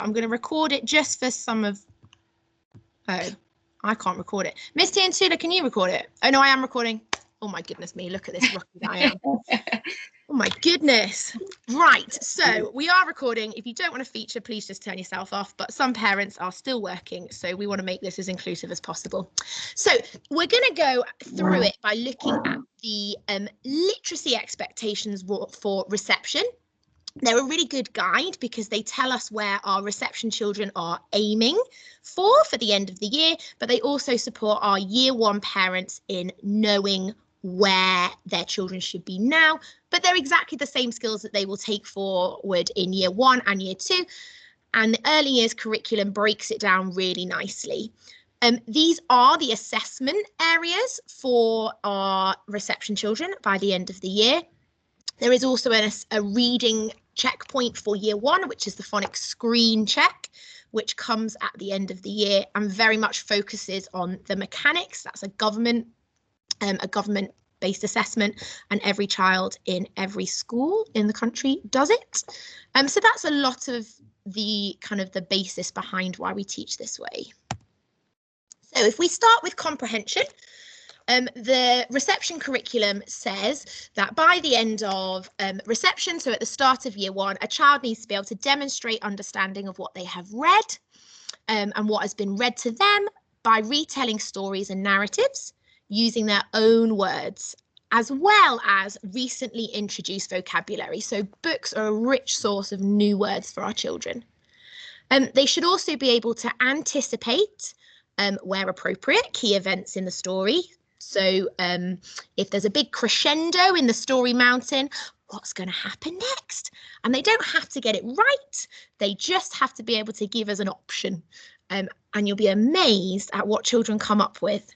I'm going to record it just for some of... Oh, I can't record it. Miss Tiantula, can you record it? Oh, no, I am recording. Oh, my goodness me. Look at this rookie that I am. Oh, my goodness. Right. So we are recording. If you don't want to feature, please just turn yourself off. But some parents are still working, so we want to make this as inclusive as possible. So we're going to go through it by looking at the literacy expectations for reception. They're a really good guide because they tell us where our reception children are aiming for the end of the year, but they also support our year one parents in knowing where their children should be now, but they're exactly the same skills that they will take forward in year one and year two. And the early years curriculum breaks it down really nicely. These are the assessment areas for our reception children by the end of the year. There is also a reading checkpoint for year one, which is the Phonics screen check, which comes at the end of the year and very much focuses on the mechanics. That's a government-based assessment, and every child in every school in the country does it. So that's a lot of the the basis behind why we teach this way. So if we start with comprehension, the reception curriculum says that by the end of reception, so at the start of year one, a child needs to be able to demonstrate understanding of what they have read and what has been read to them by retelling stories and narratives using their own words, as well as recently introduced vocabulary. So books are a rich source of new words for our children. They should also be able to anticipate, where appropriate, key events in the story. So if there's a big crescendo in the story mountain, what's going to happen next? And they don't have to get it right. They just have to be able to give us an option. And you'll be amazed at what children come up with.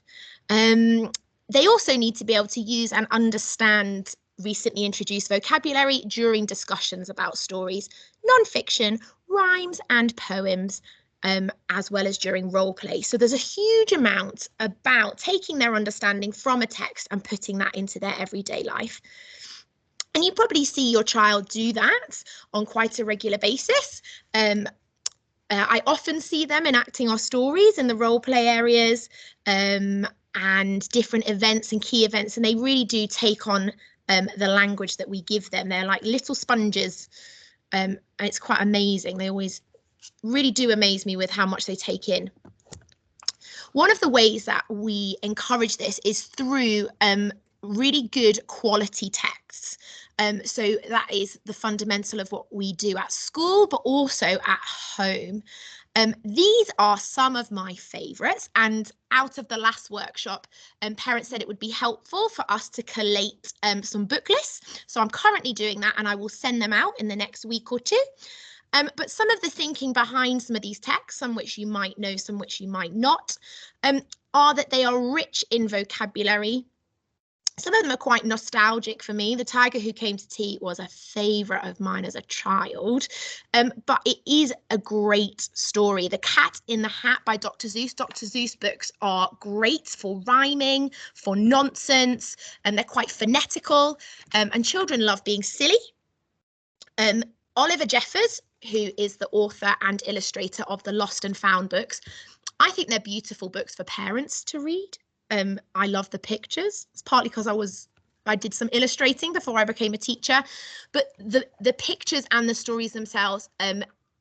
They also need to be able to use and understand recently introduced vocabulary during discussions about stories, non-fiction, rhymes and poems, as well as during role play. So there's a huge amount about taking their understanding from a text and putting that into their everyday life. And you probably see your child do that on quite a regular basis. I often see them enacting our stories in the role play areas and different events and key events, and they really do take on the language that we give them. They're like little sponges, and it's quite amazing. They always really do amaze me with how much they take in. One of the ways that we encourage this is through really good quality texts. So that is the fundamental of what we do at school, but also at home. These are some of my favourites, and out of the last workshop, parents said it would be helpful for us to collate some book lists. So I'm currently doing that, and I will send them out in the next week or two. But some of the thinking behind some of these texts, some which you might know, some which you might not, are that they are rich in vocabulary. Some of them are quite nostalgic for me. The Tiger Who Came to Tea was a favourite of mine as a child, but it is a great story. The Cat in the Hat by Dr. Seuss. Dr. Seuss books are great for rhyming, for nonsense, and they're quite phonetical, and children love being silly. Oliver Jeffers, who is the author and illustrator of the Lost and Found books, I think they're beautiful books for parents to read. I love the pictures. It's partly because I did some illustrating before I became a teacher, but the pictures and the stories themselves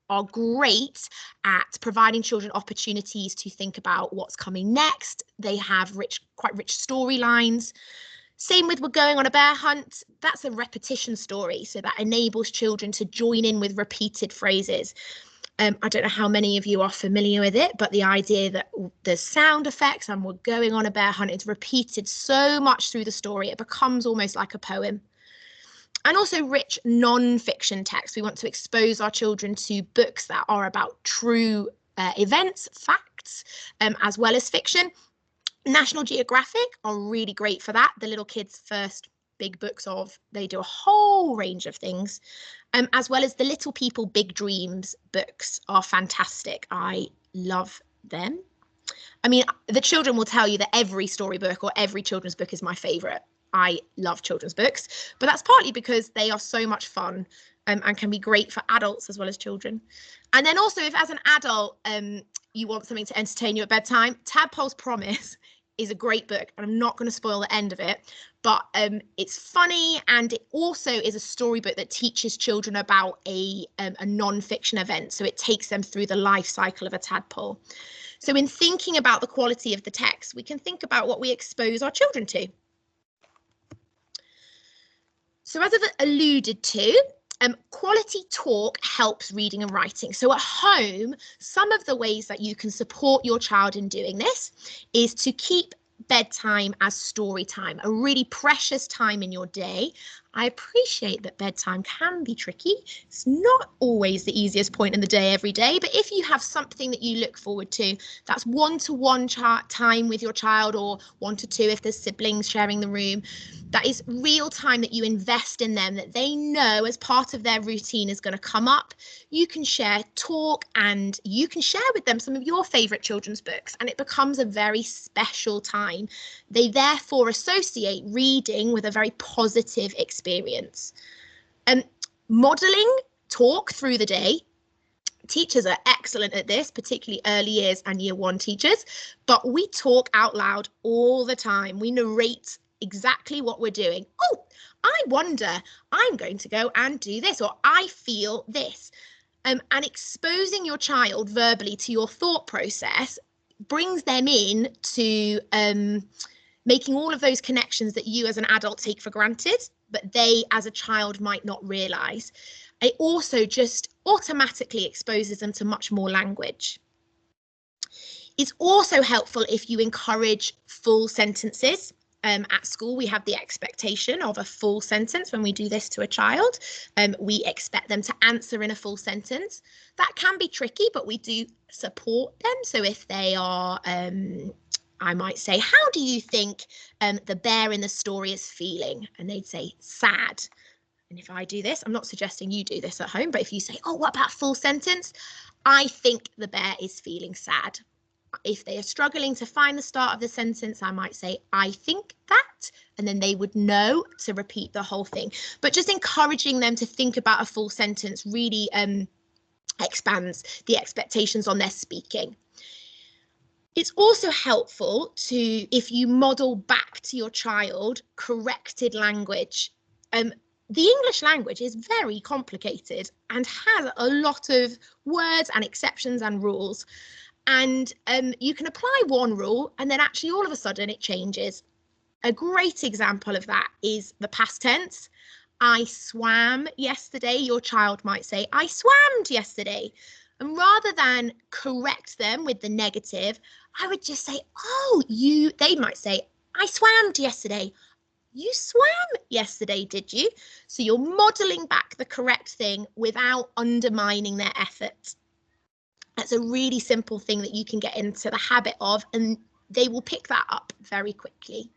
are great at providing children opportunities to think about what's coming next. They have quite rich storylines. Same with We're Going on a Bear Hunt. That's a repetition story, so that enables children to join in with repeated phrases. I don't know how many of you are familiar with it, but the idea that the sound effects and We're Going on a Bear Hunt is repeated so much through the story, it becomes almost like a poem. And also rich non-fiction text. We want to expose our children to books that are about true events, facts, as well as fiction. National Geographic are really great for that. The little kids' first big books they do a whole range of things, as well as the Little People Big Dreams books are fantastic. I love them. I mean, the children will tell you that every storybook or every children's book is my favourite. I love children's books, but that's partly because they are so much fun and can be great for adults as well as children. And then also, if as an adult you want something to entertain you at bedtime, Tadpole's Promise is a great book, and I'm not going to spoil the end of it, but it's funny, and it also is a storybook that teaches children about a non-fiction event, so it takes them through the life cycle of a tadpole. So in thinking about the quality of the text, we can think about what we expose our children to. So as I've alluded to, quality talk helps reading and writing. So at home, some of the ways that you can support your child in doing this is to keep bedtime as story time, a really precious time in your day. I appreciate that bedtime can be tricky. It's not always the easiest point in the day every day, but if you have something that you look forward to, that's one-to-one time with your child, or 1 to 2 if there's siblings sharing the room, that is real time that you invest in them, that they know as part of their routine is going to come up. You can share talk, and you can share with them some of your favourite children's books, and it becomes a very special time. They therefore associate reading with a very positive experience. Modelling talk through the day. Teachers are excellent at this, particularly early years and year 1 teachers, but we talk out loud all the time. We narrate exactly what we're doing. Oh, I wonder, I'm going to go and do this, or I feel this. And exposing your child verbally to your thought process brings them in to making all of those connections that you as an adult take for granted, but they as a child might not realise. It also just automatically exposes them to much more language. It's also helpful if you encourage full sentences. At school, we have the expectation of a full sentence when we do this to a child. We expect them to answer in a full sentence. That can be tricky, but we do support them. So if they are, I might say, how do you think the bear in the story is feeling? And they'd say, sad. And if I do this, I'm not suggesting you do this at home, but if you say, oh, what about full sentence? I think the bear is feeling sad. If they are struggling to find the start of the sentence, I might say, I think that, and then they would know to repeat the whole thing. But just encouraging them to think about a full sentence really expands the expectations on their speaking. It's also helpful to, if you model back to your child corrected language. The English language is very complicated and has a lot of words and exceptions and rules. And you can apply one rule and then actually all of a sudden it changes. A great example of that is the past tense. I swam yesterday. Your child might say, I swammed yesterday. And rather than correct them with the negative, I would just say, oh, they might say, I swammed yesterday. You swam yesterday, did you? So you're modelling back the correct thing without undermining their effort. That's a really simple thing that you can get into the habit of, and they will pick that up very quickly.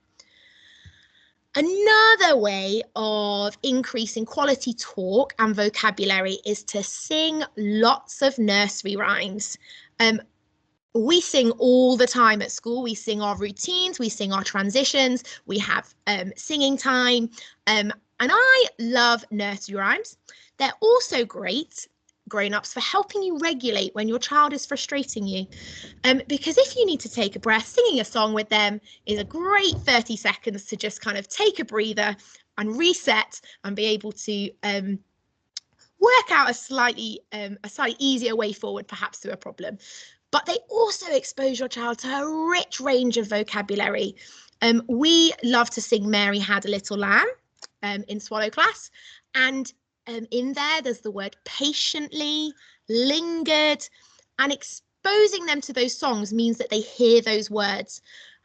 Another way of increasing quality talk and vocabulary is to sing lots of nursery rhymes. We sing all the time at school. We sing our routines, we sing our transitions, we have singing time, and I love nursery rhymes. They're also great, grown-ups, for helping you regulate when your child is frustrating you. Because if you need to take a breath, singing a song with them is a great 30 seconds to just kind of take a breather and reset and be able to work out a slightly easier way forward, perhaps, through a problem. But they also expose your child to a rich range of vocabulary. We love to sing Mary Had a Little Lamb in Swallow class, and in there's the word patiently, lingered, and exposing them to those songs means that they hear those words.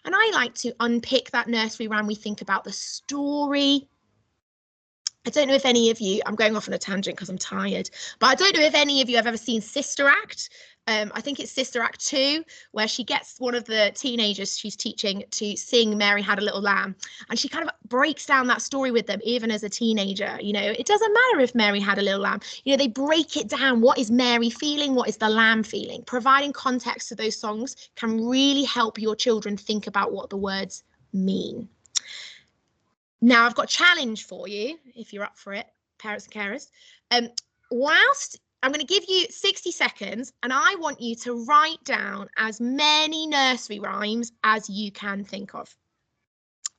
And I like to unpick that nursery rhyme. We think about the story. I don't know if any of you, I'm going off on a tangent because I'm tired, but I don't know if any of you have ever seen Sister Act. I think it's Sister Act 2, where she gets one of the teenagers she's teaching to sing Mary Had a Little Lamb. And she kind of breaks down that story with them, even as a teenager. You know, it doesn't matter if Mary had a little lamb. You know, they break it down. What is Mary feeling? What is the lamb feeling? Providing context to those songs can really help your children think about what the words mean. Now I've got a challenge for you, if you're up for it, parents and carers. Whilst I'm going to give you 60 seconds and I want you to write down as many nursery rhymes as you can think of.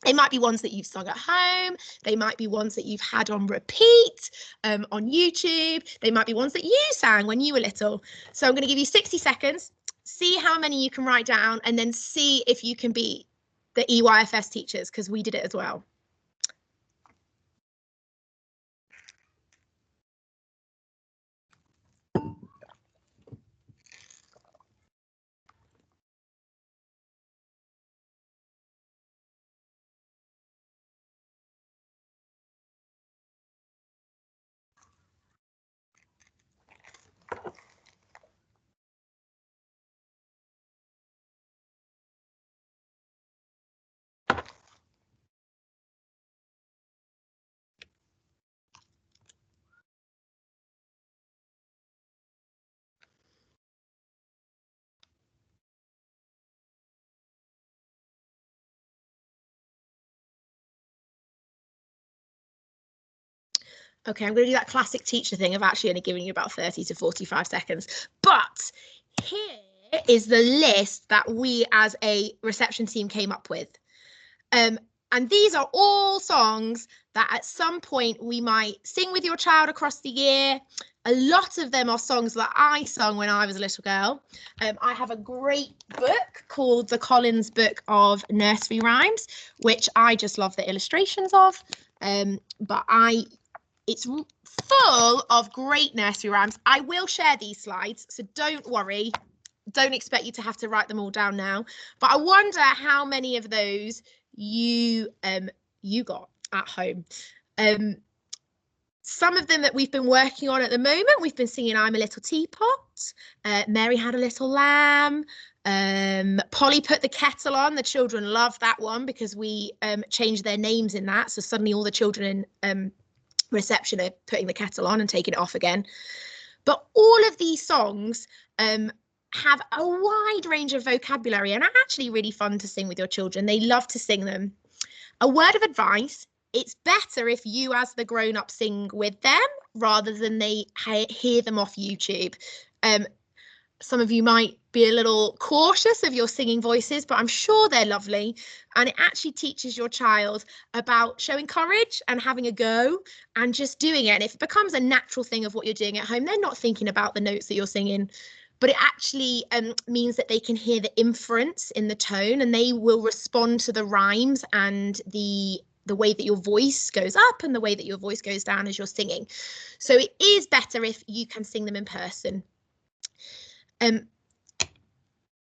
They might be ones that you've sung at home. They might be ones that you've had on repeat on YouTube. They might be ones that you sang when you were little. So I'm going to give you 60 seconds, see how many you can write down, and then see if you can beat the EYFS teachers, because we did it as well. Okay, I'm going to do that classic teacher thing of actually only giving you about 30 to 45 seconds. But here is the list that we as a reception team came up with. And these are all songs that at some point we might sing with your child across the year. A lot of them are songs that I sung when I was a little girl. I have a great book called The Collins Book of Nursery Rhymes, which I just love the illustrations of. It's full of great nursery rhymes. I will share these slides, so don't worry. Don't expect you to have to write them all down now. But I wonder how many of those you got at home. Some of them that we've been working on at the moment, we've been singing I'm a Little Teapot, Mary Had a Little Lamb, Polly Put the Kettle On. The children love that one because we changed their names in that. So suddenly all the children in reception are putting the kettle on and taking it off again. But all of these songs have a wide range of vocabulary and are actually really fun to sing with your children. They love to sing them. A word of advice: it's better if you as the grown-up sing with them rather than they hear them off YouTube. Some of you might be a little cautious of your singing voices, but I'm sure they're lovely. And it actually teaches your child about showing courage and having a go and just doing it. And if it becomes a natural thing of what you're doing at home, they're not thinking about the notes that you're singing, but it actually means that they can hear the inference in the tone and they will respond to the rhymes and the way that your voice goes up and the way that your voice goes down as you're singing. So it is better if you can sing them in person.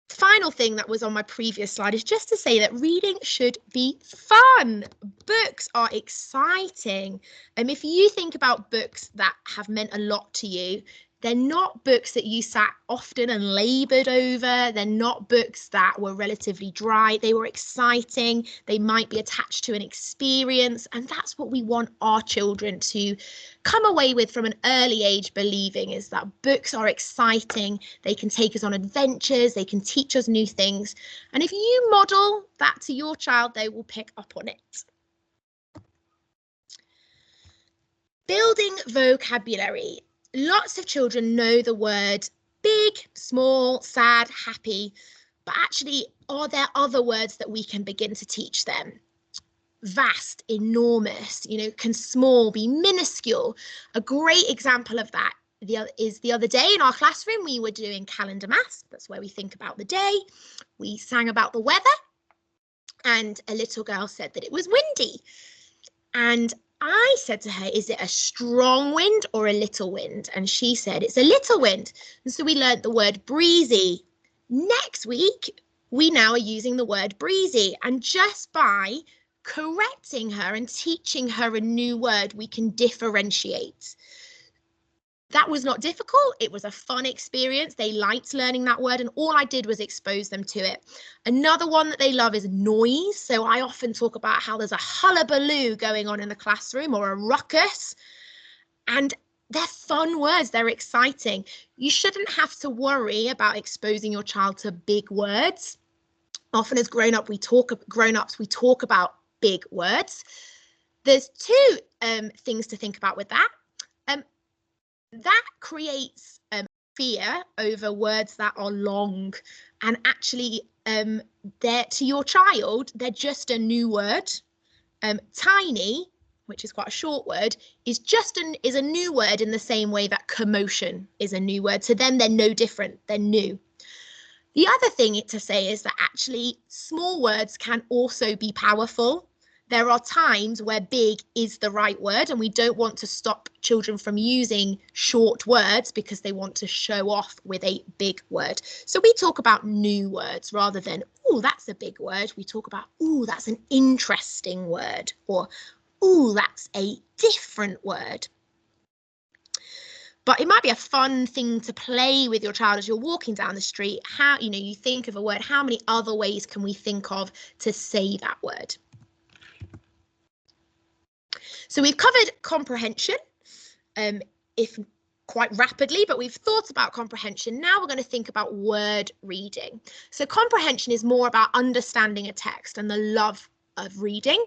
Final thing that was on my previous slide is just to say that reading should be fun. Books are exciting. If you think about books that have meant a lot to you, they're not books that you sat often and laboured over. They're not books that were relatively dry. They were exciting. They might be attached to an experience. And that's what we want our children to come away with from an early age, believing is that books are exciting. They can take us on adventures. They can teach us new things. And if you model that to your child, they will pick up on it. Building vocabulary. Lots of children know the word big, small, sad, happy, but actually, are there other words that we can begin to teach them? Vast, enormous, can small be minuscule? A great example of that is the other day in our classroom, we were doing calendar maths. That's where we think about the day. We sang about the weather and a little girl said that it was windy. And I said to her, is it a strong wind or a little wind? And she said, it's a little wind. And so we learnt the word breezy. Next week, we now are using the word breezy. And just by correcting her and teaching her a new word, we can differentiate. That was not difficult. It was a fun experience. They liked learning that word and all I did was expose them to it. Another one that they love is noise. So I often talk about how there's a hullabaloo going on in the classroom or a ruckus. And they're fun words. They're exciting. You shouldn't have to worry about exposing your child to big words. Often as grown-ups, we talk about big words. There's two things to think about with that. That creates fear over words that are long, and actually they're, to your child, they're just a new word. Tiny, which is quite a short word, is a new word in the same way that commotion is a new word. To them, they're no different, they're new. The other thing to say is that actually small words can also be powerful. There are times where big is the right word, and we don't want to stop children from using short words because they want to show off with a big word. So we talk about new words rather than, oh, that's a big word. We talk about, oh, that's an interesting word, or, oh, that's a different word. But it might be a fun thing to play with your child as you're walking down the street. How, you think of a word, how many other ways can we think of to say that word? So we've covered comprehension, if quite rapidly, but we've thought about comprehension. Now we're going to think about word reading. So comprehension is more about understanding a text and the love of reading,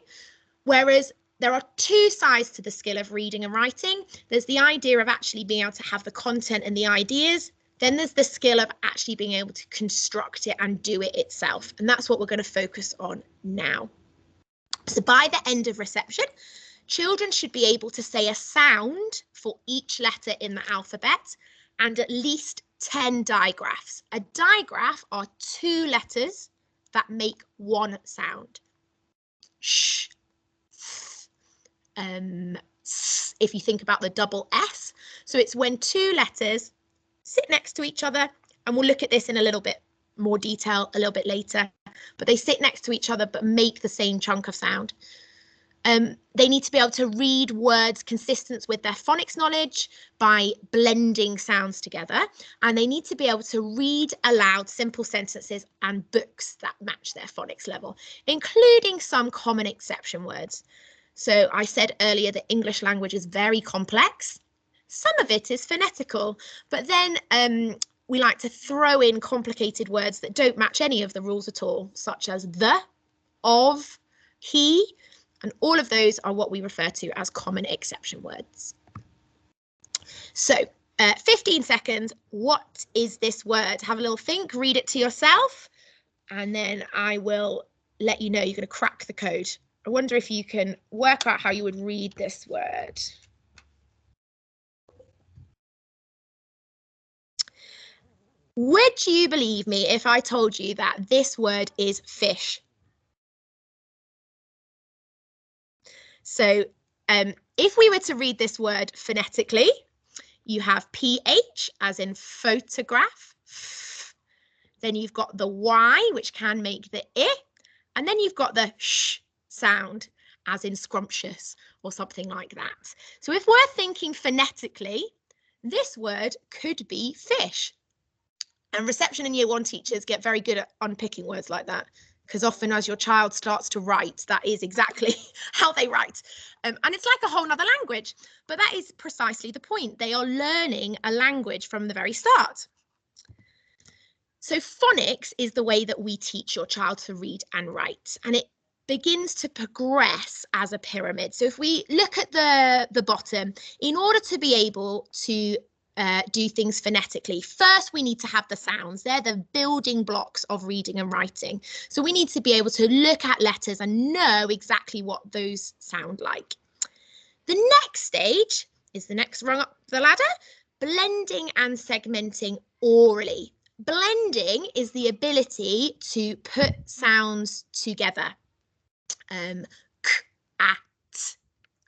whereas there are two sides to the skill of reading and writing. There's the idea of actually being able to have the content and the ideas. Then there's the skill of actually being able to construct it and do it itself. And that's what we're going to focus on now. So by the end of reception, children should be able to say a sound for each letter in the alphabet and at least 10 digraphs. A digraph are two letters that make one sound. Sh. If you think about the double S. So it's when two letters sit next to each other, and we'll look at this in a little bit more detail a little bit later, but they sit next to each other but make the same chunk of sound. They need to be able to read words consistent with their phonics knowledge by blending sounds together, and they need to be able to read aloud simple sentences and books that match their phonics level, including some common exception words. So I said earlier that English language is very complex. Some of it is phonetical, but then we like to throw in complicated words that don't match any of the rules at all, such as the, of, he, and all of those are what we refer to as common exception words. So 15 seconds, what is this word? Have a little think, read it to yourself, and then I will let you know you're going to crack the code. I wonder if you can work out how you would read this word. Would you believe me if I told you that this word is fish? So if we were to read this word phonetically, you have PH as in photograph. Then you've got the Y, which can make the I, and then you've got the sh sound as in scrumptious or something like that. So if we're thinking phonetically, this word could be fish. And reception and year one teachers get very good at unpicking words like that, because often as your child starts to write, that is exactly how they write. And it's like a whole nother language, but that is precisely the point. They are learning a language from the very start. So phonics is the way that we teach your child to read and write, and it begins to progress as a pyramid. So if we look at the bottom, in order to be able to do things phonetically, first we need to have the sounds. They're the building blocks of reading and writing. So we need to be able to look at letters and know exactly what those sound like. The next stage is the next rung up the ladder, blending and segmenting orally. Blending is the ability to put sounds together. K, at,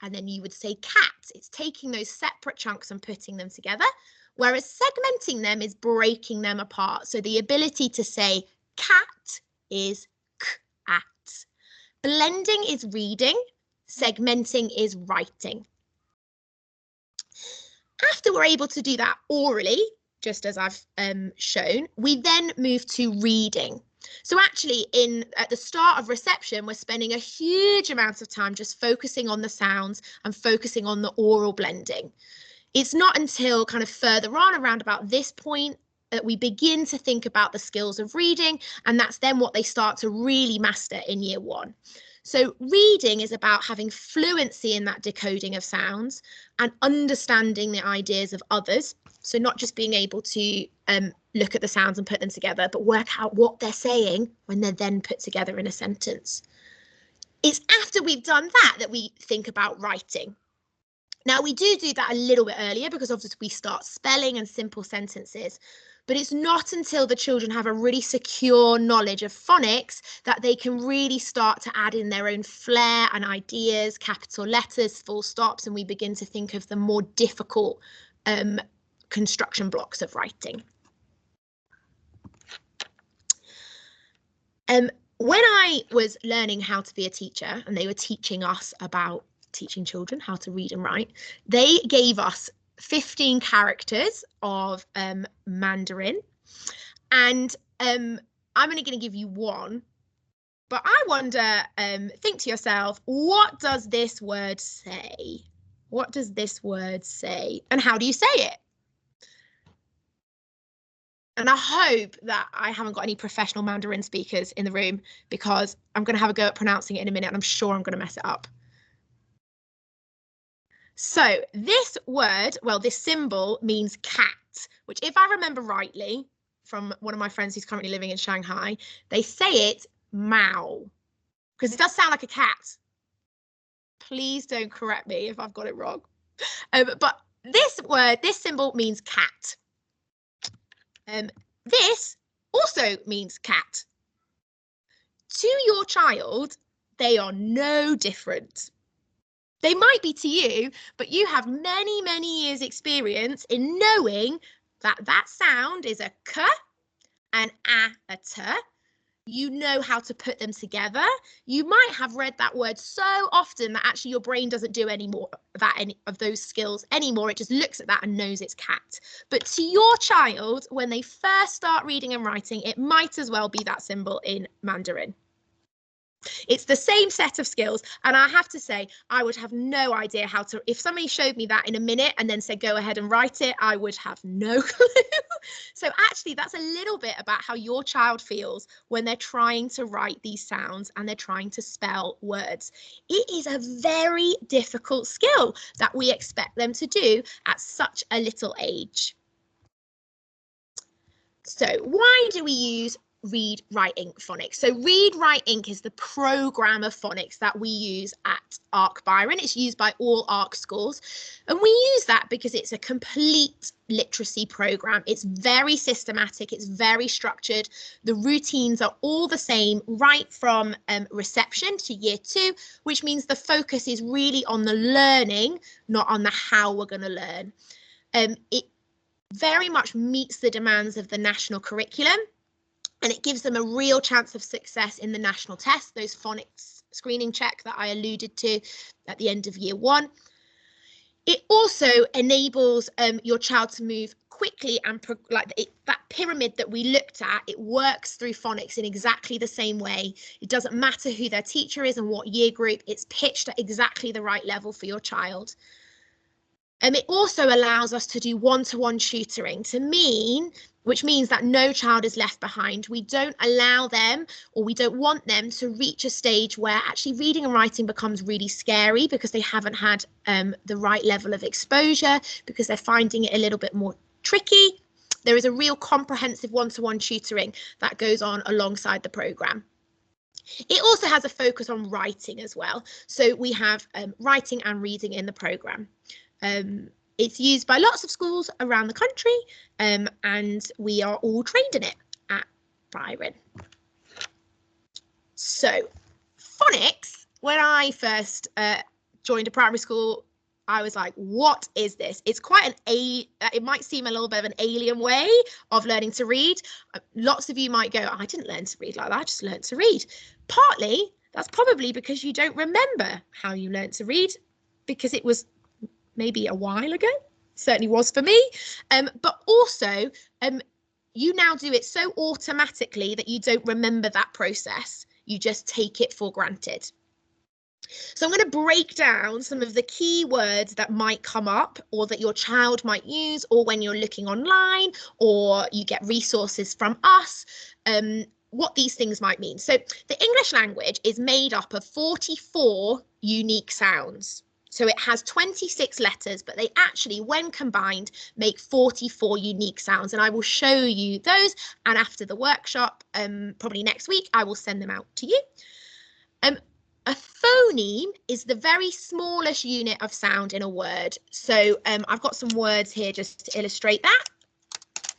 and then you would say cat. It's taking those separate chunks and putting them together, whereas segmenting them is breaking them apart. So the ability to say cat is k, at. Blending is reading, segmenting is writing. After we're able to do that orally, just as I've shown, we then move to reading. So actually at the start of reception, we're spending a huge amount of time just focusing on the sounds and focusing on the oral blending. It's not until kind of further on, around about this point, that we begin to think about the skills of reading, and that's then what they start to really master in year one. So reading is about having fluency in that decoding of sounds and understanding the ideas of others. So not just being able to look at the sounds and put them together, but work out what they're saying when they're then put together in a sentence. It's after we've done that we think about writing. Now, we do that a little bit earlier because obviously we start spelling and simple sentences, but it's not until the children have a really secure knowledge of phonics that they can really start to add in their own flair and ideas, capital letters, full stops, and we begin to think of the more difficult construction blocks of writing. When I was learning how to be a teacher and they were teaching us about teaching children how to read and write, they gave us 15 characters of Mandarin, and I'm only going to give you one, but I wonder, think to yourself, what does this word say? What does this word say, and how do you say it? And I hope that I haven't got any professional Mandarin speakers in the room, because I'm going to have a go at pronouncing it in a minute and I'm sure I'm going to mess it up. So this word, well, this symbol means cat, which if I remember rightly from one of my friends who's currently living in Shanghai, they say it Mao, because it does sound like a cat. Please don't correct me if I've got it wrong. But this word, this symbol means cat. This also means cat. To your child, they are no different. They might be to you, but you have many, many years experience in knowing that that sound is a k, an a t. You know how to put them together. You might have read that word so often that actually your brain doesn't do any of those skills anymore. It just looks at that and knows it's cat. But to your child, when they first start reading and writing, it might as well be that symbol in Mandarin. It's the same set of skills, and I have to say I would have no idea how to, if somebody showed me that in a minute and then said go ahead and write it, I would have no clue. So actually that's a little bit about how your child feels when they're trying to write these sounds and they're trying to spell words. It is a very difficult skill that we expect them to do at such a little age. So why do we use Read, Write, Ink phonics? So Read, Write, Ink is the program of phonics that we use at Arc Byron. It's used by all Arc schools, and we use that because it's a complete literacy program. It's very systematic, it's very structured. The routines are all the same right from reception to year 2, which means the focus is really on the learning, not on the how we're going to learn. It very much meets the demands of the national curriculum, and it gives them a real chance of success in the national test, those phonics screening check that I alluded to at the end of year 1. It also enables your child to move quickly, and that pyramid that we looked at, it works through phonics in exactly the same way. It doesn't matter who their teacher is and what year group, it's pitched at exactly the right level for your child. It also allows us to do one-to-one tutoring, which means that no child is left behind. We don't allow them, or we don't want them to reach a stage where actually reading and writing becomes really scary because they haven't had the right level of exposure, because they're finding it a little bit more tricky. There is a real comprehensive one-to-one tutoring that goes on alongside the programme. It also has a focus on writing as well. So we have writing and reading in the programme. It's used by lots of schools around the country, and we are all trained in it at Byron. So phonics, when I first joined a primary school, I was like, what is this? It's quite it might seem a little bit of an alien way of learning to read. Lots of you might go, I didn't learn to read like that, I just learned to read. Partly, that's probably because you don't remember how you learned to read, because it was maybe a while ago, certainly was for me, but also you now do it so automatically that you don't remember that process, you just take it for granted. So I'm going to break down some of the key words that might come up, or that your child might use, or when you're looking online or you get resources from us, what these things might mean. So the English language is made up of 44 unique sounds. So it has 26 letters, but they actually, when combined, make 44 unique sounds. And I will show you those. And after the workshop, probably next week, I will send them out to you. A phoneme is the very smallest unit of sound in a word. So I've got some words here just to illustrate that.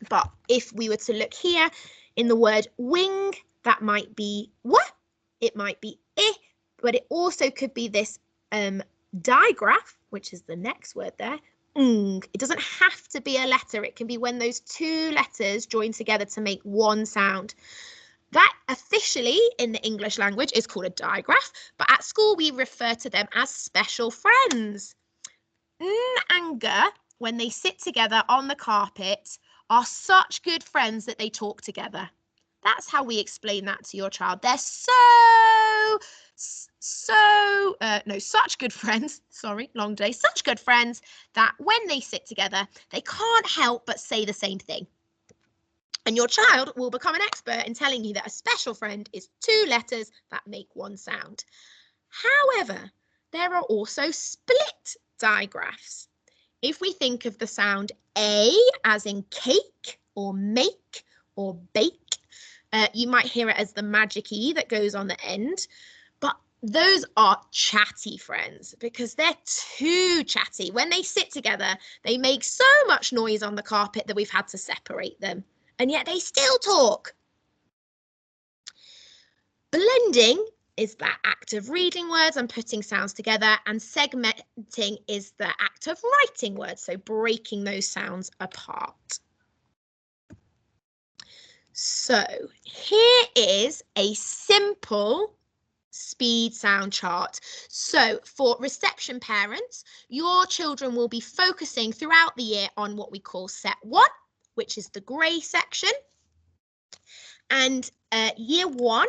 But if we were to look here in the word wing, that might be what, it might be I, but it also could be this digraph, which is the next word there, ng. It doesn't have to be a letter. It can be when those two letters join together to make one sound. That officially in the English language is called a digraph, but at school we refer to them as special friends. N and g, when they sit together on the carpet, are such good friends that they talk together. That's how we explain that to your child. They're such good friends, sorry, long day, such good friends that when they sit together, they can't help but say the same thing. And your child will become an expert in telling you that a special friend is two letters that make one sound. However, there are also split digraphs. If we think of the sound A as in cake or make or bake, you might hear it as the magic E that goes on the end. But those are chatty friends because they're too chatty. When they sit together, they make so much noise on the carpet that we've had to separate them. And yet they still talk. Blending is that act of reading words and putting sounds together, and segmenting is the act of writing words, so breaking those sounds apart. So here is a simple speed sound chart. So for reception parents, your children will be focusing throughout the year on what we call set 1, which is the grey section. And year 1,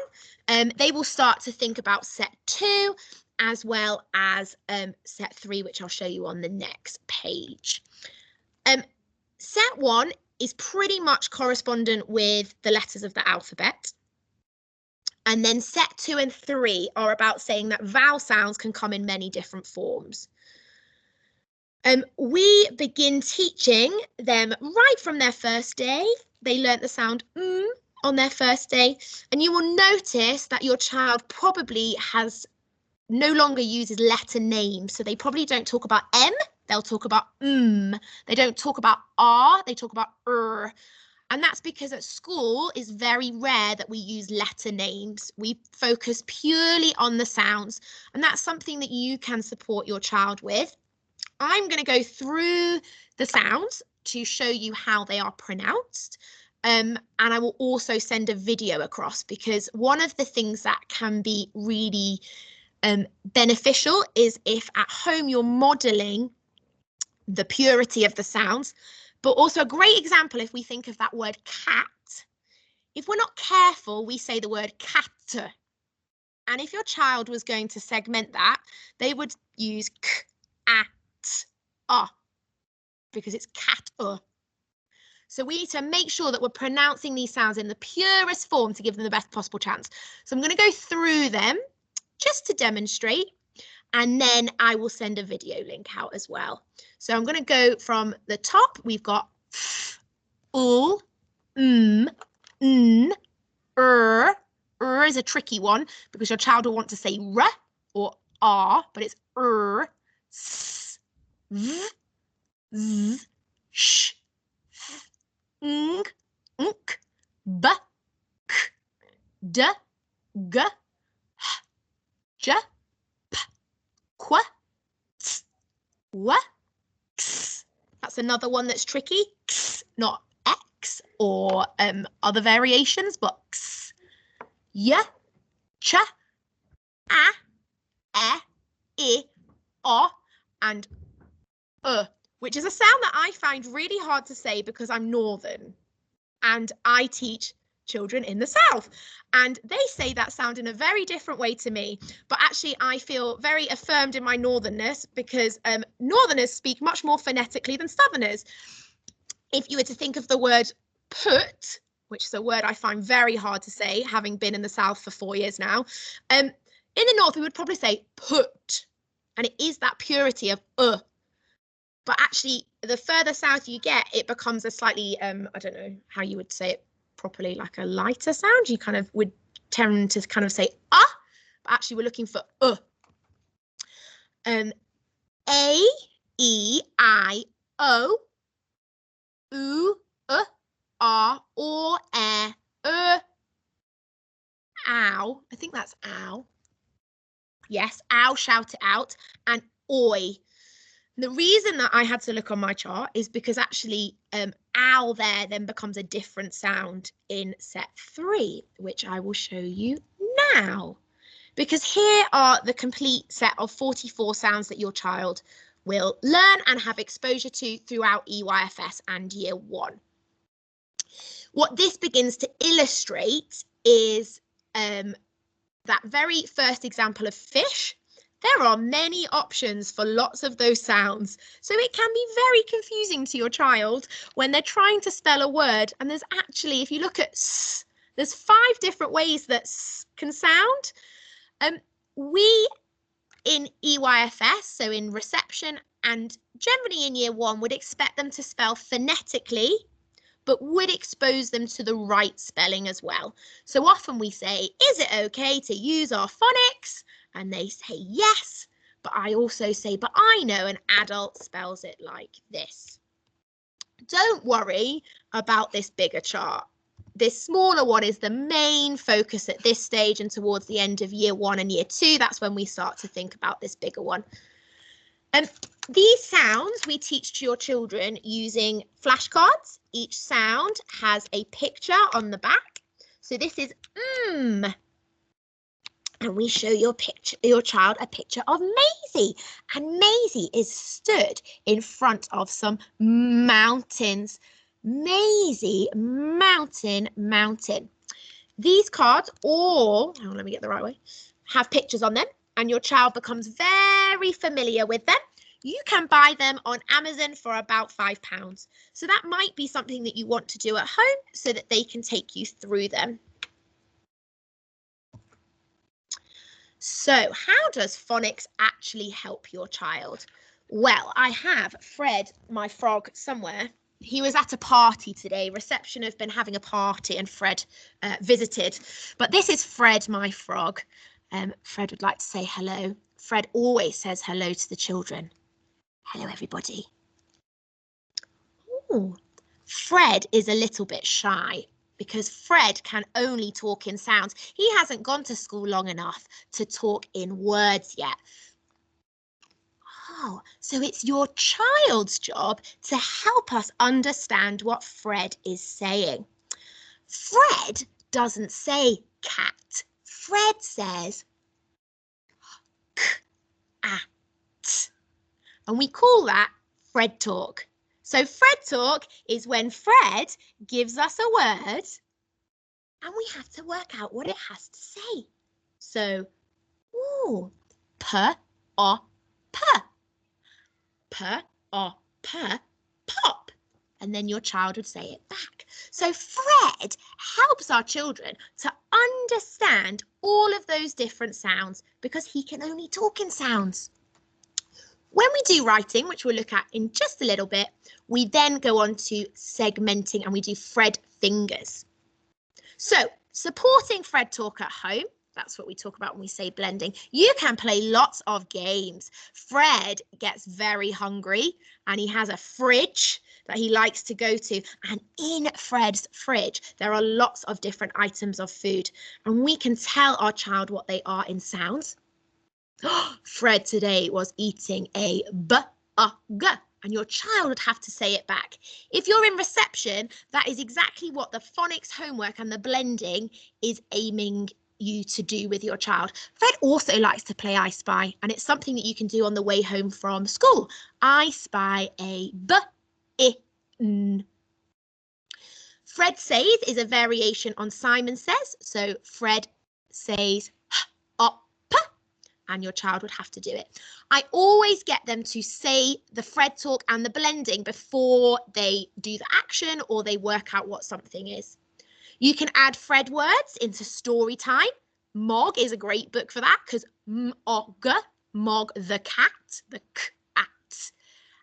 they will start to think about set 2 as well as set 3, which I'll show you on the next page. Set 1 is pretty much correspondent with the letters of the alphabet. And then set 2 and 3 are about saying that vowel sounds can come in many different forms. We begin teaching them right from their first day. They learnt the sound on their first day, and you will notice that your child probably no longer uses letter names. So they probably don't talk about M, they'll talk about They don't talk about R, they talk about And that's because at school it's very rare that we use letter names. We focus purely on the sounds, and that's something that you can support your child with. I'm going to go through the sounds to show you how they are pronounced. And I will also send a video across, because one of the things that can be really beneficial is if at home you're modelling the purity of the sounds. But also a great example, if we think of that word cat, if we're not careful, we say the word cat. And if your child was going to segment that, they would use k, at, because it's cat. So we need to make sure that we're pronouncing these sounds in the purest form to give them the best possible chance. So I'm going to go through them just to demonstrate, and then I will send a video link out as well. So I'm going to go from the top. We've got f, ul, n, is a tricky one because your child will want to say r or r, but it's s, v, z, sh, ng, nk, b, k, d, g, h, j, p, qu, ts, w, x. That's another one that's tricky. X, not X or other variations, but x. Y, ch, a, e, o, and which is a sound that I find really hard to say because I'm Northern and I teach children in the South, and they say that sound in a very different way to me. But actually I feel very affirmed in my Northernness because Northerners speak much more phonetically than Southerners. If you were to think of the word put, which is a word I find very hard to say, having been in the South for 4 years now. In the North, we would probably say put, and it is that purity of But actually, the further south you get, it becomes a slightly, I don't know how you would say it properly, like a lighter sound. You kind of would tend to kind of say but actually we're looking for A, E, I, O, U, R, or, ow. I think that's ow. Yes, ow, shout it out, and oi. The reason that I had to look on my chart is because actually ow there then becomes a different sound in set 3, which I will show you now. Because here are the complete set of 44 sounds that your child will learn and have exposure to throughout EYFS and Year 1. What this begins to illustrate is that very first example of fish. There are many options for lots of those sounds, so it can be very confusing to your child when they're trying to spell a word. And there's actually, if you look at s, there's 5 different ways that s can sound. We in EYFS, so in reception and generally in Year 1, would expect them to spell phonetically, but would expose them to the right spelling as well. So often we say, is it okay to use our phonics? And they say yes, but I also say, but I know an adult spells it like this. Don't worry about this bigger chart. This smaller one is the main focus at this stage, and towards the end of Year 1 and Year 2, that's when we start to think about this bigger one. These sounds we teach to your children using flashcards. Each sound has a picture on the back. So this is and we show your child a picture of Maisie, and Maisie is stood in front of some mountains. Maisie, mountain, mountain. These cards all, let me get the right way, have pictures on them, and your child becomes very familiar with them. You can buy them on Amazon for about £5. So that might be something that you want to do at home so that they can take you through them. So how does phonics actually help your child? Well, I have Fred, my frog, somewhere. He was at a party today. Reception have been having a party and Fred visited. But this is Fred, my frog. Fred would like to say hello. Fred always says hello to the children. Hello, everybody. Ooh. Fred is a little bit shy because Fred can only talk in sounds. He hasn't gone to school long enough to talk in words yet. Oh, so it's your child's job to help us understand what Fred is saying. Fred doesn't say cat. Fred says k-a-t. And we call that Fred talk. So Fred talk is when Fred gives us a word and we have to work out what it has to say. So, ooh, p-o-p. P-o-p, pop. And then your child would say it back. So Fred helps our children to understand all of those different sounds because he can only talk in sounds. When we do writing, which we'll look at in just a little bit, we then go on to segmenting and we do Fred fingers. So supporting Fred talk at home, that's what we talk about when we say blending. You can play lots of games. Fred gets very hungry and he has a fridge that he likes to go to. And in Fred's fridge, there are lots of different items of food. And we can tell our child what they are in sounds. Fred today was eating a b-a-g, and your child would have to say it back. If you're in reception, that is exactly what the phonics homework and the blending is aiming you to do with your child. Fred also likes to play I Spy, and it's something that you can do on the way home from school. I spy a b-i-n. Fred says is a variation on Simon says. So Fred says up, and your child would have to do it. I always get them to say the Fred talk and the blending before they do the action or they work out what something is. You can add Fred words into story time. Mog is a great book for that because Mog the cat, the cat.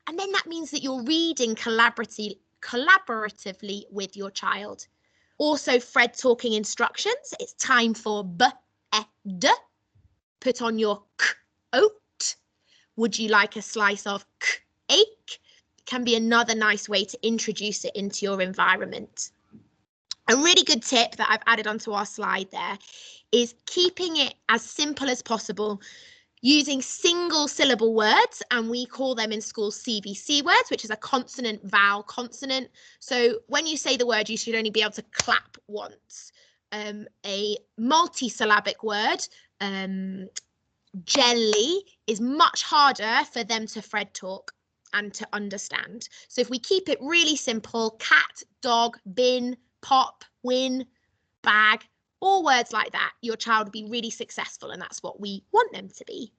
And then that means that you're reading collaboratively with your child. Also, Fred talking instructions. It's time for b-e-d. Put on your coat. Would you like a slice of cake? Can be another nice way to introduce it into your environment. A really good tip that I've added onto our slide there is keeping it as simple as possible, using single syllable words, and we call them in school CVC words, which is a consonant, vowel, consonant. So when you say the word, you should only be able to clap once. A multi-syllabic word, jelly, is much harder for them to Fred talk and to understand. So if we keep it really simple, cat, dog, bin, pop, win, bag, all words like that, your child will be really successful, and that's what we want them to be.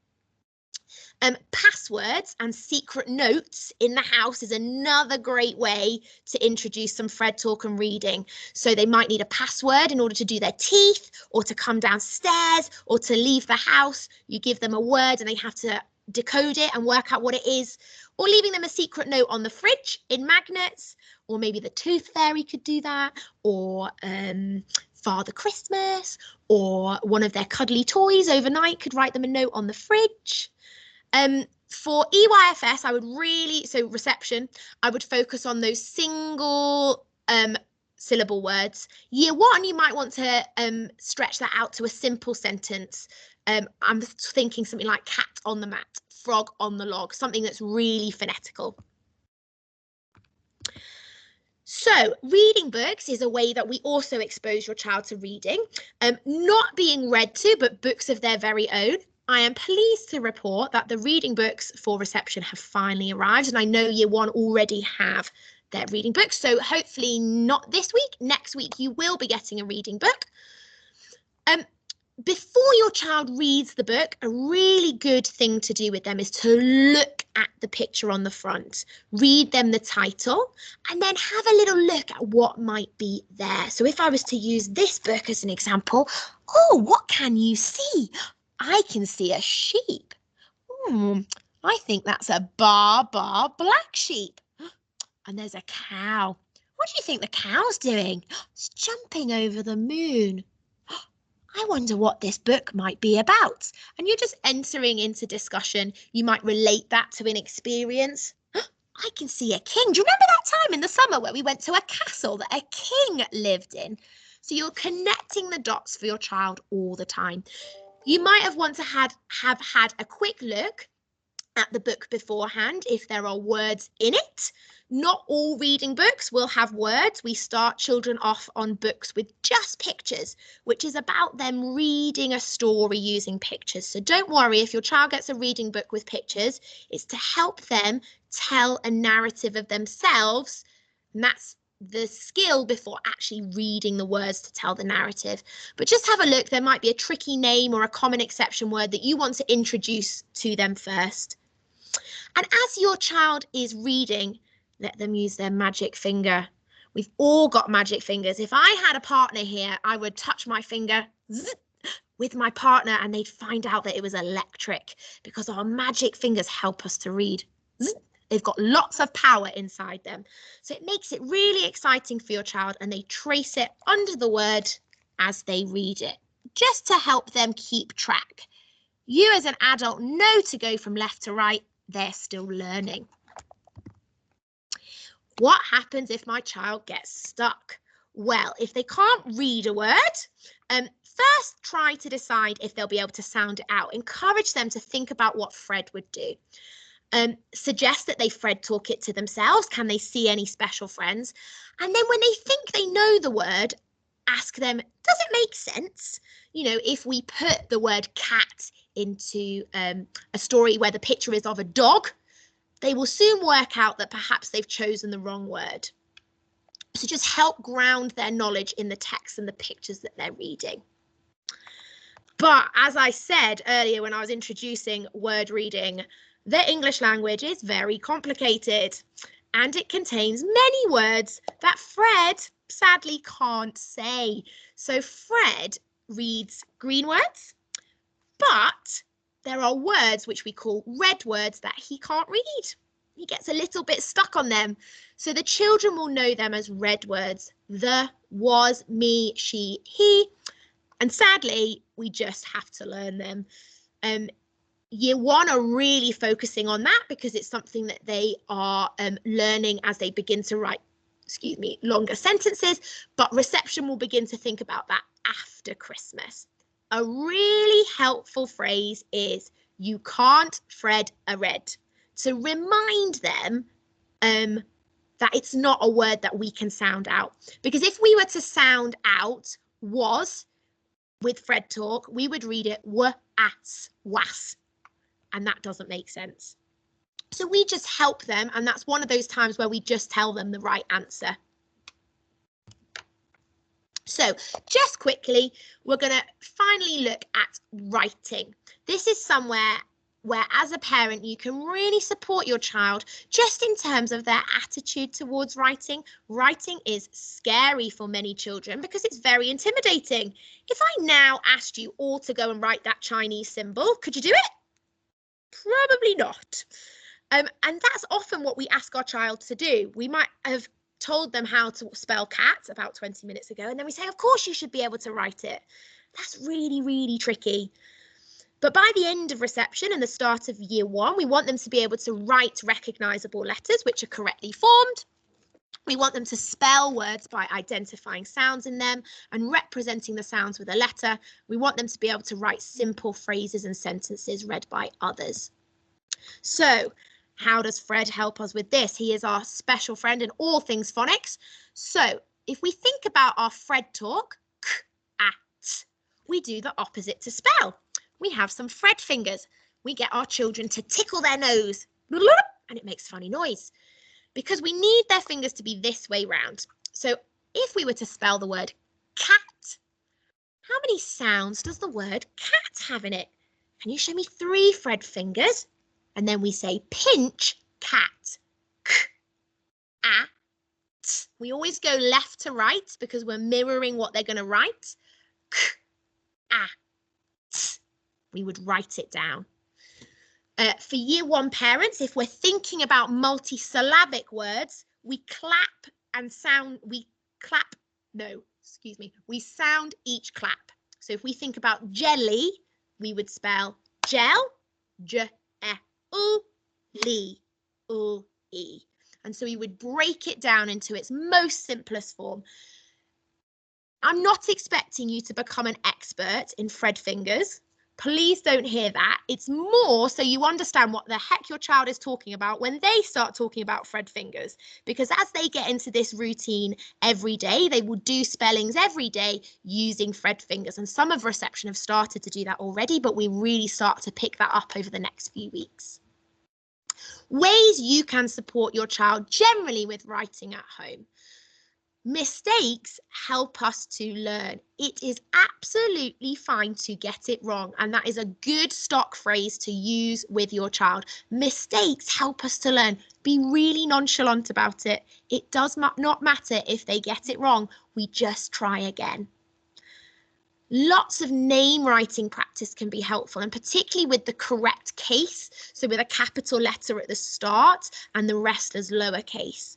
Passwords and secret notes in the house is another great way to introduce some Fred talk and reading. So they might need a password in order to do their teeth, or to come downstairs, or to leave the house. You give them a word and they have to decode it and work out what it is, or leaving them a secret note on the fridge in magnets, or maybe the tooth fairy could do that, or Father Christmas, or one of their cuddly toys overnight could write them a note on the fridge. For EYFS, I would really, so reception, I would focus on those single syllable words. Year 1, you might want to stretch that out to a simple sentence. I'm thinking something like cat on the mat, frog on the log, something that's really phonetical. So reading books is a way that we also expose your child to reading, not being read to, but books of their very own. I am pleased to report that the reading books for reception have finally arrived, and I know Year 1 already have their reading books. So hopefully not this week, next week you will be getting a reading book. Before your child reads the book, a really good thing to do with them is to look at the picture on the front, read them the title, and then have a little look at what might be there. So if I was to use this book as an example, oh, what can you see? I can see a sheep. I think that's a black sheep. And there's a cow. What do you think the cow's doing? It's jumping over the moon. I wonder what this book might be about. And you're just entering into discussion. You might relate that to an experience. I can see a king. Do you remember that time in the summer where we went to a castle that a king lived in? So you're connecting the dots for your child all the time. You might have had a quick look at the book beforehand if there are words in it. Not all reading books will have words. We start children off on books with just pictures, which is about them reading a story using pictures. So don't worry if your child gets a reading book with pictures. It's to help them tell a narrative of themselves, and that's the skill before actually reading the words to tell the narrative. But just have a look. There might be a tricky name or a common exception word that you want to introduce to them first. And as your child is reading, let them use their magic finger. We've all got magic fingers. If I had a partner here, I would touch my finger with my partner and they'd find out that it was electric, because our magic fingers help us to read. They've got lots of power inside them. So it makes it really exciting for your child, and they trace it under the word as they read it, just to help them keep track. You as an adult know to go from left to right. They're still learning. What happens if my child gets stuck? Well, if they can't read a word, first try to decide if they'll be able to sound it out. Encourage them to think about what Fred would do. Suggest that they Fred talk it to themselves. Can they see any special friends? And then when they think they know the word, ask them, does it make sense? You know, if we put the word cat into a story where the picture is of a dog, they will soon work out that perhaps they've chosen the wrong word. So just help ground their knowledge in the text and the pictures that they're reading. But as I said earlier when I was introducing word reading, the English language is very complicated. and it contains many words that Fred sadly can't say. So Fred reads green words, but there are words which we call red words that he can't read. He gets a little bit stuck on them. So the children will know them as red words: the, was, me, she, he. And sadly, we just have to learn them. Year 1 are really focusing on that because it's something that they are learning as they begin to write, longer sentences, but reception will begin to think about that after Christmas. A really helpful phrase is, you can't Fred a red, to remind them that it's not a word that we can sound out. Because if we were to sound out was with Fred talk, we would read it w-ats, was, and that doesn't make sense. So we just help them, and that's one of those times where we just tell them the right answer. So just quickly, we're going to finally look at writing. This is somewhere where as a parent you can really support your child just in terms of their attitude towards writing. Writing is scary for many children because it's very intimidating. If I now asked you all to go and write that Chinese symbol, could you do it? Probably not. And that's often what we ask our child to do. We might have told them how to spell cat about 20 minutes ago, and then we say, of course you should be able to write it. That's really, really tricky. But by the end of reception and the start of year 1, we want them to be able to write recognisable letters which are correctly formed. We want them to spell words by identifying sounds in them and representing the sounds with a letter. We want them to be able to write simple phrases and sentences read by others. So, how does Fred help us with this? He is our special friend in all things phonics. So, if we think about our Fred talk, k-at, we do the opposite to spell. We have some Fred fingers. We get our children to tickle their nose, and it makes funny noise, because we need their fingers to be this way round. So, if we were to spell the word cat, how many sounds does the word cat have in it? Can you show me 3 Fred fingers? And then we say pinch cat. K-at. We always go left to right because we're mirroring what they're going to write. K-at. We would write it down. For year 1 parents, if we're thinking about multisyllabic words, we sound each clap. So if we think about jelly, we would spell gel, J-E-L-L-E. And so we would break it down into its most simplest form. I'm not expecting you to become an expert in Fred fingers. Please don't hear that. It's more so you understand what the heck your child is talking about when they start talking about Fred fingers. Because as they get into this routine every day, they will do spellings every day using Fred fingers. And some of reception have started to do that already, but we really start to pick that up over the next few weeks. Ways you can support your child generally with writing at home. Mistakes help us to learn. It is absolutely fine to get it wrong, and that is a good stock phrase to use with your child. Mistakes help us to learn. Be really nonchalant about it. It does not matter if they get it wrong. We just try again. Lots of name writing practice can be helpful, and particularly with the correct case, so with a capital letter at the start and the rest as lowercase.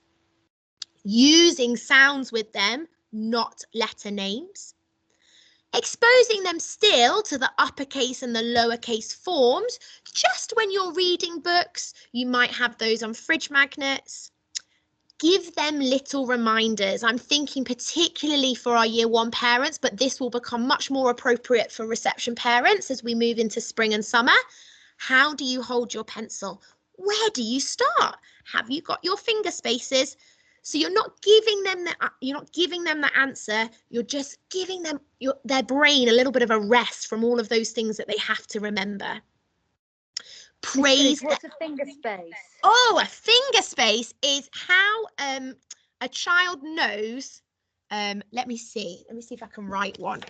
Using sounds with them, not letter names. Exposing them still to the uppercase and the lowercase forms. Just when you're reading books, you might have those on fridge magnets. Give them little reminders. I'm thinking particularly for our year 1 parents, but this will become much more appropriate for reception parents as we move into spring and summer. How do you hold your pencil? Where do you start? Have you got your finger spaces? So you're not giving them the answer. You're just giving them their brain a little bit of a rest from all of those things that they have to remember. Praise. What's a finger space? Oh, a finger space is how a child knows. Let me see if I can write one.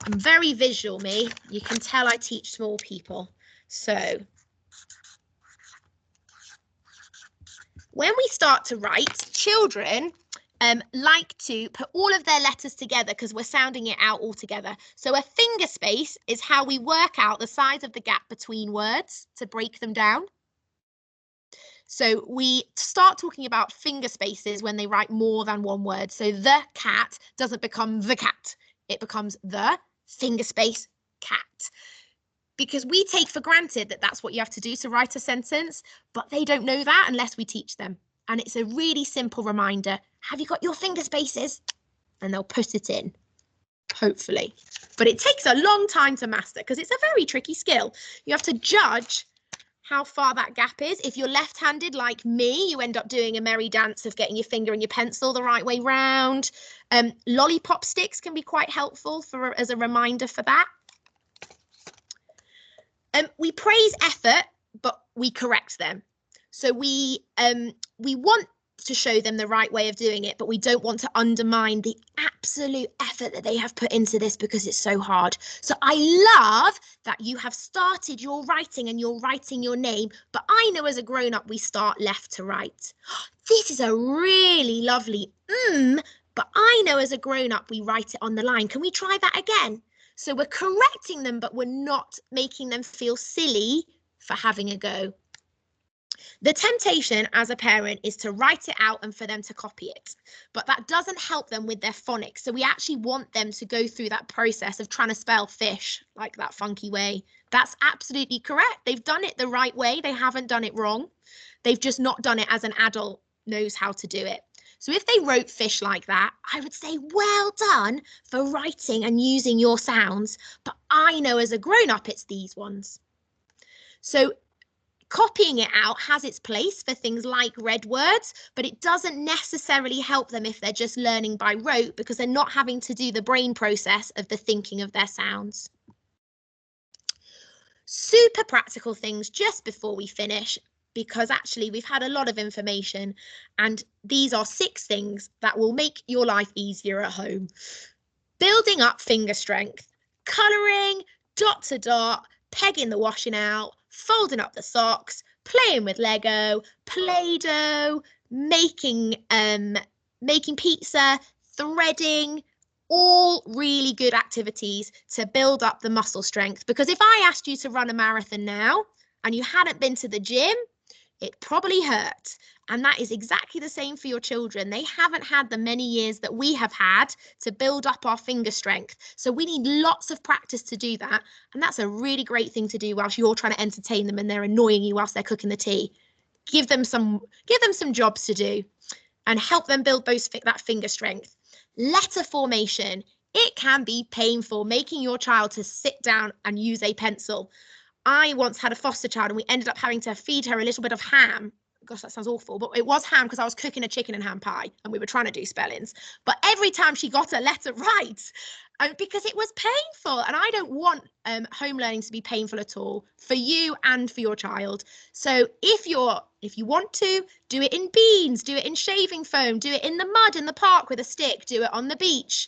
I'm very visual, me. You can tell I teach small people. So When we start to write, children like to put all of their letters together because we're sounding it out all together. So a finger space is how we work out the size of the gap between words to break them down. So we start talking about finger spaces when they write more than one word. So the cat doesn't become the cat. It becomes the finger space cat. Because we take for granted that that's what you have to do to write a sentence, but they don't know that unless we teach them. And it's a really simple reminder. Have you got your finger spaces? And they'll put it in, hopefully. But it takes a long time to master because it's a very tricky skill. You have to judge how far that gap is. If you're left-handed like me, you end up doing a merry dance of getting your finger and your pencil the right way round. Lollipop sticks can be quite helpful as a reminder for that. We praise effort, but we correct them. So we want to show them the right way of doing it, but we don't want to undermine the absolute effort that they have put into this because it's so hard. So I love that you have started your writing and you're writing your name, but I know as a grown-up we start left to right. This is a really lovely but I know as a grown-up we write it on the line. Can we try that again? So we're correcting them, but we're not making them feel silly for having a go. The temptation as a parent is to write it out and for them to copy it, but that doesn't help them with their phonics. So we actually want them to go through that process of trying to spell fish like that funky way. That's absolutely correct. They've done it the right way. They haven't done it wrong. They've just not done it as an adult knows how to do it. So if they wrote fish like that, I would say, well done for writing and using your sounds. But I know as a grown-up, it's these ones. So copying it out has its place for things like red words, but it doesn't necessarily help them if they're just learning by rote because they're not having to do the brain process of the thinking of their sounds. Super practical things just before we finish, because actually we've had a lot of information and these are 6 things that will make your life easier at home. Building up finger strength, colouring, dot to dot, pegging the washing out, folding up the socks, playing with Lego, Play-Doh, making pizza, threading, all really good activities to build up the muscle strength. Because if I asked you to run a marathon now and you hadn't been to the gym, it probably hurt. And that is exactly the same for your children. They haven't had the many years that we have had to build up our finger strength. So we need lots of practice to do that. And that's a really great thing to do whilst you're trying to entertain them and they're annoying you whilst they're cooking the tea. Give them some jobs to do and help them build that finger strength. Letter formation. It can be painful making your child to sit down and use a pencil. I once had a foster child and we ended up having to feed her a little bit of ham. Gosh, that sounds awful, but it was ham because I was cooking a chicken and ham pie and we were trying to do spellings. But every time she got a letter right, because it was painful, and I don't want home learning to be painful at all for you and for your child. So if you want to, do it in beans, do it in shaving foam, do it in the mud in the park with a stick, do it on the beach.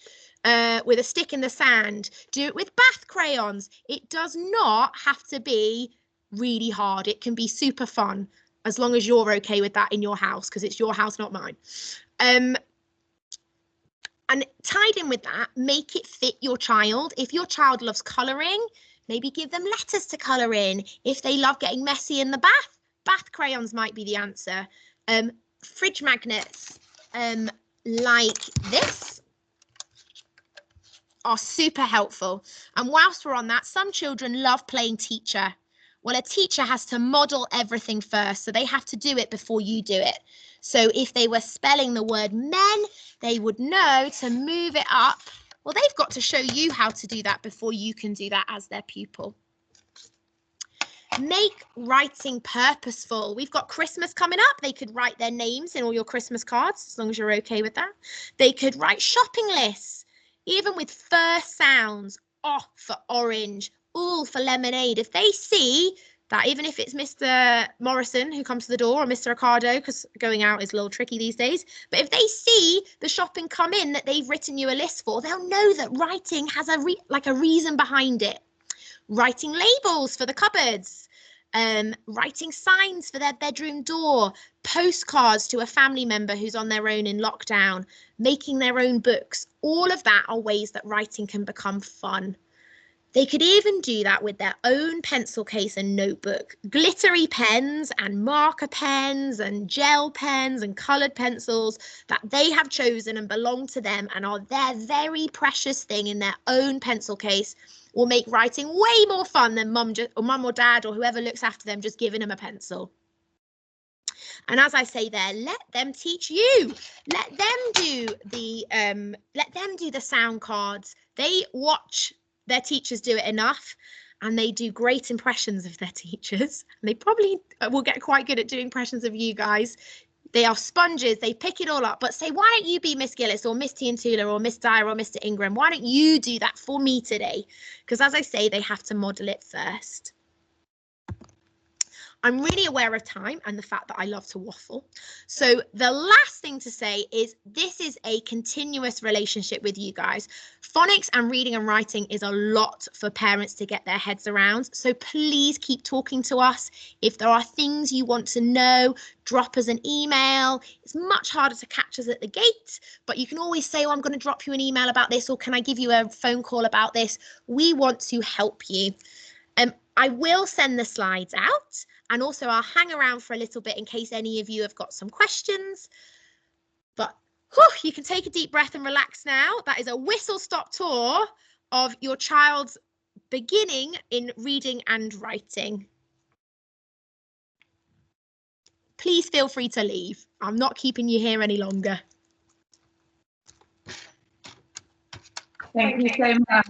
With a stick in the sand, do it with bath crayons. It does not have to be really hard. It can be super fun as long as you're okay with that in your house, because it's your house, not mine. And tied in with that, make it fit your child. If your child loves colouring, maybe give them letters to colour in. If they love getting messy in the bath crayons might be the answer. Fridge magnets like this are super helpful. And whilst we're on that, some children love playing teacher. Well, a teacher has to model everything first, so they have to do it before you do it. So if they were spelling the word men, they would know to move it up. Well, they've got to show you how to do that before you can do that as their pupil. Make writing purposeful. We've got Christmas coming up. They could write their names in all your Christmas cards, as long as you're okay with that. They could write shopping lists, even with first sounds, off for orange, all for lemonade. If they see that, even if it's Mr. Morrison who comes to the door or Mr. Ricardo, because going out is a little tricky these days, but if they see the shopping come in that they've written you a list for, they'll know that writing has a reason behind it. Writing labels for the cupboards. writing signs for their bedroom door, postcards to a family member who's on their own in lockdown, making their own books. All of that are ways that writing can become fun. They could even do that with their own pencil case and notebook, glittery pens and marker pens and gel pens and coloured pencils that they have chosen and belong to them and are their very precious thing in their own pencil case will make writing way more fun than mum or dad or whoever looks after them just giving them a pencil. And as I say there, let them teach you. Let them do the sound cards. They watch their teachers do it enough, and they do great impressions of their teachers. And they probably will get quite good at doing impressions of you guys. They are sponges. They pick it all up. But say, why don't you be Miss Gillies or Miss Tiantula or Miss Dyer or Mr. Ingram? Why don't you do that for me today? Because as I say, they have to model it first. I'm really aware of time and the fact that I love to waffle. So the last thing to say is this is a continuous relationship with you guys. Phonics and reading and writing is a lot for parents to get their heads around. So please keep talking to us. If there are things you want to know, drop us an email. It's much harder to catch us at the gate, but you can always say, oh, I'm going to drop you an email about this, or can I give you a phone call about this? We want to help you. I will send the slides out, and also I'll hang around for a little bit in case any of you have got some questions. But you can take a deep breath and relax now. That is a whistle-stop tour of your child's beginning in reading and writing. Please feel free to leave. I'm not keeping you here any longer. Thank you so much.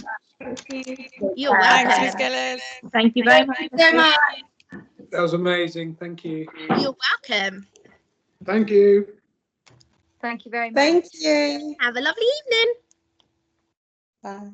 You're welcome. Thanks, Miss Gillies. Thank you very much. That was amazing. Thank you. You're welcome. Thank you. Thank you very much. Thank you. Have a lovely evening. Bye.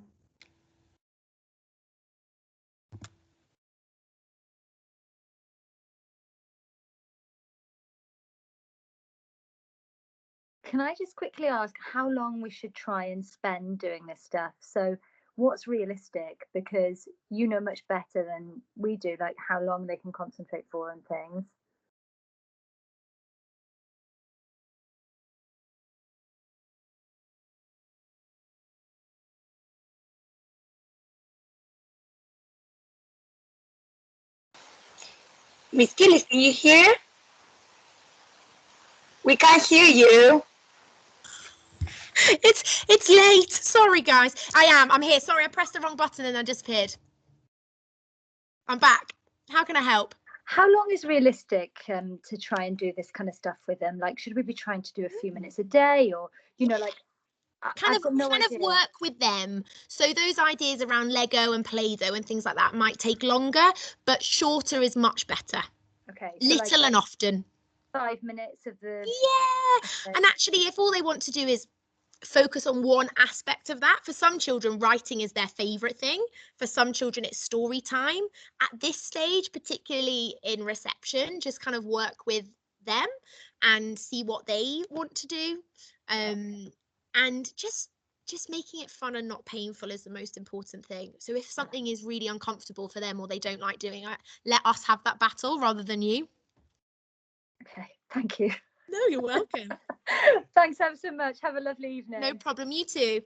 Can I just quickly ask how long we should try and spend doing this stuff? So what's realistic? Because you know much better than we do, like how long they can concentrate for and things. Miss Gillies, can you hear? We can't hear you. It's late. Sorry, guys. I'm here. Sorry, I pressed the wrong button and I disappeared. I'm back. How can I help? How long is realistic to try and do this kind of stuff with them? Like, should we be trying to do a few minutes a day, or, you know, like kind of work with them? So those ideas around Lego and Play-Doh and things like that might take longer, but shorter is much better. Okay. So little like, and often. 5 minutes of the... Yeah. Okay. And actually, if all they want to do is focus on one aspect of that, for some children, writing is their favourite thing. For some children, it's story time. At this stage, particularly in reception, just kind of work with them and see what they want to do. And just making it fun and not painful is the most important thing. So if something is really uncomfortable for them or they don't like doing it, let us have that battle rather than you. Okay, thank you. No, you're welcome. Thanks ever so much. Have a lovely evening. No problem. You too.